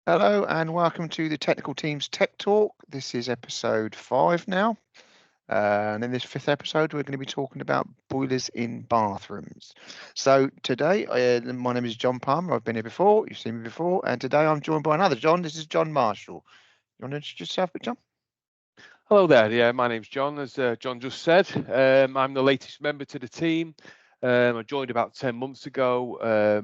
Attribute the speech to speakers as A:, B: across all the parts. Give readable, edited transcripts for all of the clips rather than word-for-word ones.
A: Hello and welcome to the Technical Team's Tech Talk. This is episode 5 now. And in this 5th episode, we're going to be talking about boilers in bathrooms. So today, my name is John Palmer. I've been here before. You've seen me before. And today I'm joined by another John. This is John Marshall. You want to introduce yourself, John?
B: Hello there. Yeah, my name's John. As John just said, I'm the latest member to the team. I joined about 10 months ago.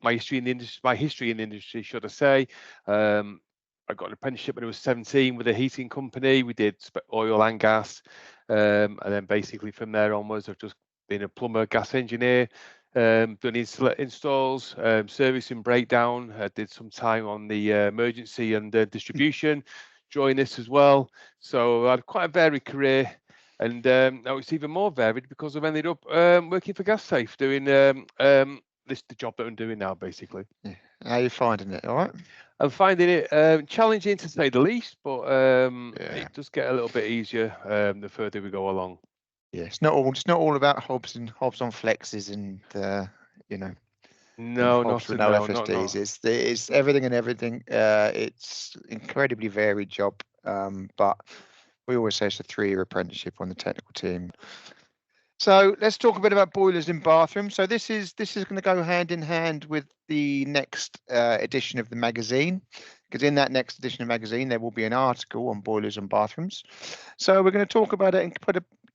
B: My history in the industry, should I say. I got an apprenticeship when I was 17 with a heating company. We did oil and gas, and then basically from there onwards, I've just been a plumber, gas engineer. Done installs, service and breakdown. I did some time on the emergency and distribution. Join this as well. So I had quite a varied career, and now it's even more varied because I've ended up working for GasSafe, doing the job that I'm doing now, basically.
A: Yeah. How are you finding it? All right.
B: I'm finding it challenging to say the least, but it does get a little bit easier the further we go along.
A: Yeah, it's not all about hobs on flexes and
B: No,
A: hobs
B: not
A: with
B: no,
A: no
B: not
A: FSDs. It's everything and everything. It's incredibly varied job. But we always say it's a 3-year apprenticeship on the technical team. So let's talk a bit about boilers in bathrooms. So this is going to go hand in hand with the next edition of the magazine, because in that next edition of the magazine there will be an article on boilers and bathrooms. So we're going to talk about it and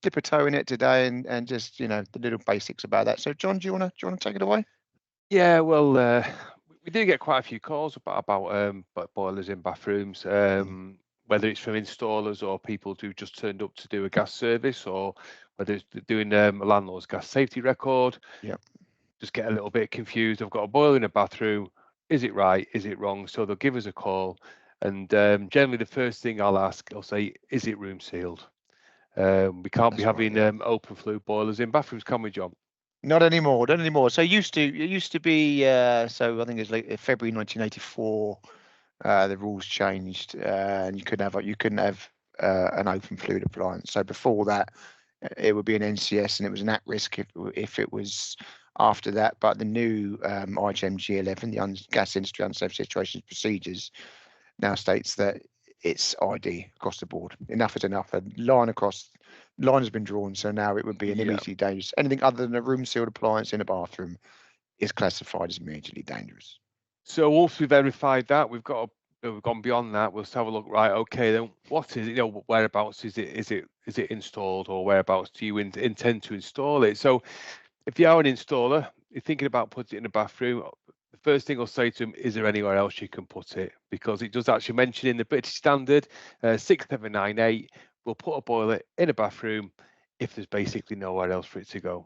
A: dip a toe in it today, and just the little basics about that. So John, do you want to take it away?
B: Yeah, well, we do get quite a few calls about boilers in bathrooms, whether it's from installers or people who just turned up to do a gas service, or whether it's doing a landlord's gas safety record.
A: Yeah.
B: Just get a little bit confused. I've got a boiler in a bathroom. Is it right? Is it wrong? So they'll give us a call, and generally the first thing I'll say, is it room sealed? We can't be having open flue boilers in bathrooms, can we, John?
A: Not anymore. So it used to be. So I think it's like February 1984. The rules changed, and you couldn't have an open fluid appliance. So before that, it would be an NCS, and it was an at-risk if it was after that. But the new IGM G11, the Gas Industry Unsafe Situations Procedures, now states that it's ID across the board. Enough is enough. A line has been drawn, so now it would be an immediately dangerous. Anything other than a room sealed appliance in a bathroom is classified as immediately dangerous.
B: So once we verified that, we've gone beyond that. We'll have a look. Right, okay, then what is it? Whereabouts is it? Is it installed, or whereabouts do you intend to install it? So if you are an installer, you're thinking about putting it in a bathroom, the first thing I'll say to them, is there anywhere else you can put it? Because it does actually mention in the British Standard 6798, we'll put a boiler in a bathroom if there's basically nowhere else for it to go.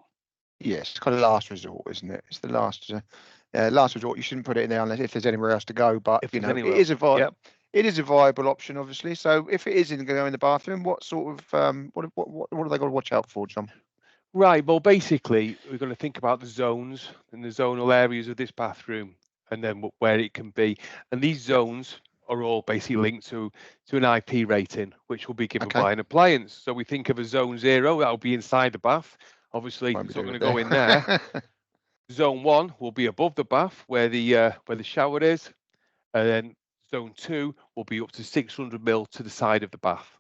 A: Yes, it's kind of last resort, isn't it? It's the last resort. You shouldn't put it in there unless if there's anywhere else to go. But it is a viable option, obviously. So if it is going to go in the bathroom, what sort of what are they got to watch out for, John?
B: Right. Well, basically, we're going to think about the zones and the zonal areas of this bathroom, and then where it can be. And these zones are all basically linked to an IP rating, which will be given by an appliance. So we think of a zone 0, that'll be inside the bath. Obviously, it's not going to go in there. Zone 1 will be above the bath, where the shower is, and then zone 2 will be up to 600 mil to the side of the bath.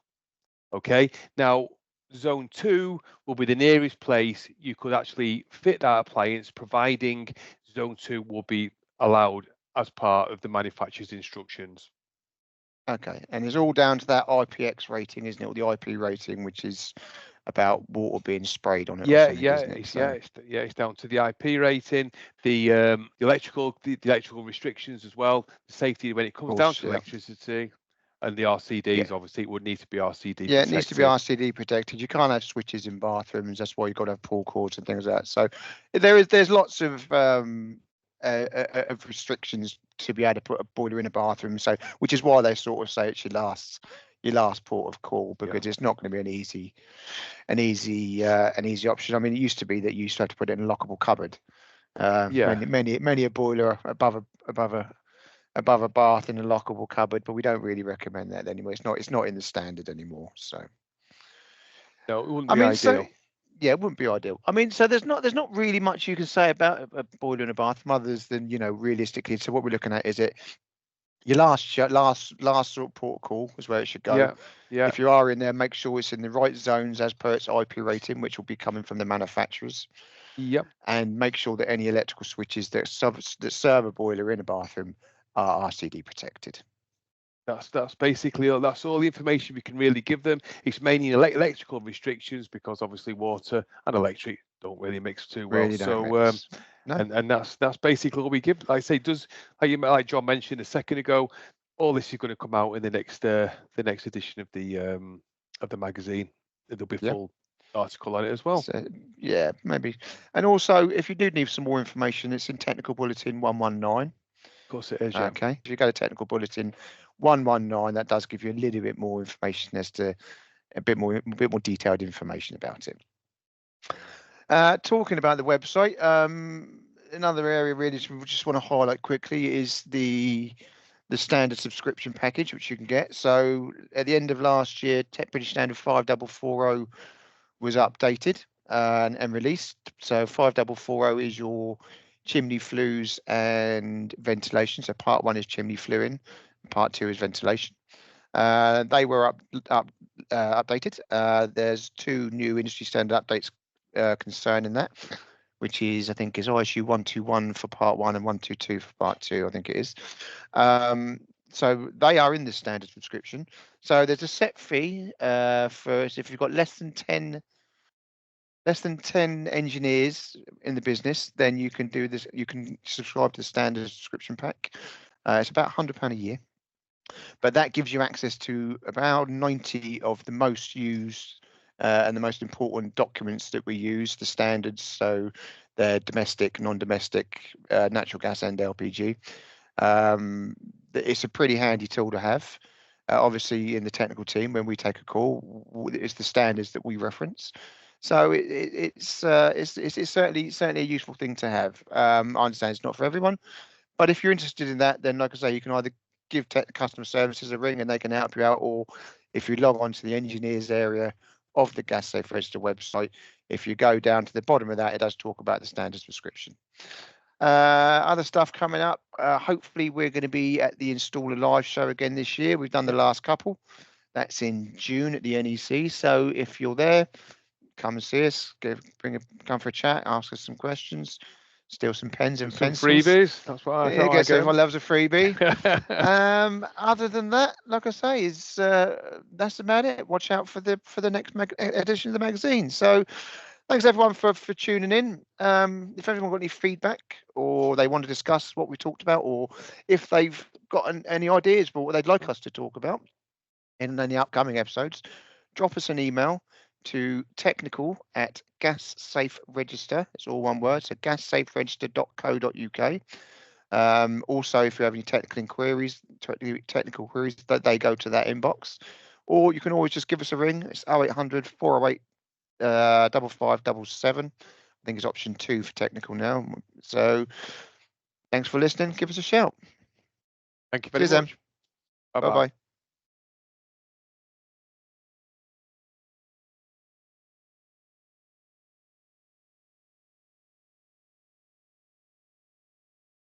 B: Okay. Now, zone 2 will be the nearest place you could actually fit that appliance, providing zone 2 will be allowed as part of the manufacturer's instructions.
A: Okay, and it's all down to that IPX rating, isn't it? Or the IP rating, which is about water being sprayed on it.
B: It's down to the IP rating, the electrical restrictions as well, the safety when it comes down to electricity. And the RCDs, obviously, it would need to be RCD protected.
A: Yeah, it needs to be RCD protected. You can't have switches in bathrooms. That's why you've got to have pull cords and things like that. So there's lots of restrictions to be able to put a boiler in a bathroom. So which is why they sort of say it's your last port of call, because it's not going to be an easy option. I mean, it used to be that you used to have to put it in a lockable cupboard. Many a boiler above a bath in a lockable cupboard, but we don't really recommend that anymore. It's not in the standard anymore. So
B: no, it wouldn't be ideal.
A: It wouldn't be ideal. I mean, so there's not really much you can say about a boiler in a bathroom other than realistically. So what we're looking at is Your last sort of port call is where it should go.
B: Yeah.
A: If you are in there, make sure it's in the right zones as per its IP rating, which will be coming from the manufacturers.
B: Yep.
A: And make sure that any electrical switches that serve a boiler in a bathroom are RCD protected.
B: That's basically all. That's all the information we can really give them. It's mainly electrical restrictions, because obviously water and electric don't really mix too well.
A: Really don't mix. No.
B: And that's basically all we give. Like I say, like John mentioned a second ago, all this is going to come out in the next edition of the magazine. There'll be a full article on it as well.
A: So, yeah, maybe. And also, if you do need some more information, it's in Technical Bulletin 119.
B: Of course it is. Yeah.
A: Okay. If you go to Technical Bulletin 119, that does give you a little bit more information as to a bit more detailed information about it. Talking about the website, another area really we just want to highlight quickly is the standard subscription package, which you can get. So at the end of last year, British Standard 5440 was updated and released. So 5440 is your chimney flues and ventilation. So part 1 is chimney fluing, part 2 is ventilation. They were updated. There's 2 new industry standard updates concerning that, which is, I think, is ISU 121 for part 1 and 122 for part 2, I think it is. So they are in the standard subscription. So there's a set fee for if you've got less than 10 engineers in the business, then you can do this. You can subscribe to the standard subscription pack. It's about £100 a year, but that gives you access to about 90 of the most used and the most important documents that we use, the standards. So they're domestic, non-domestic, natural gas and LPG. It's a pretty handy tool to have. Obviously, in the technical team, when we take a call, it's the standards that we reference. So it's certainly a useful thing to have. I understand it's not for everyone, but if you're interested in that, then like I say, you can either give customer services a ring and they can help you out, or if you log on to the engineers area of the Gas Safe Register website, if you go down to the bottom of that, it does talk about the standard subscription. Other stuff coming up. Hopefully, we're going to be at the Installer Live show again this year. We've done the last couple. That's in June at the NEC. So if you're there, come and see us. Come for a chat. Ask us some questions. Steal some pens and pencils.
B: Freebies. That's what I
A: guess everyone loves a freebie. Other than that, like I say, is that's about it. Watch out for the next edition of the magazine. So thanks everyone for tuning in. If everyone got any feedback or they want to discuss what we talked about, or if they've got any ideas for what they'd like us to talk about in any upcoming episodes, drop us an email to technical@gassaferegister. It's all one word. So gassaferegister.co.uk. Also, if you have any technical queries, they go to that inbox. Or you can always just give us a ring. It's 0800 408 5577. I think it's option 2 for technical now. So thanks for listening. Give us a shout.
B: Thank you very much.
A: Bye bye.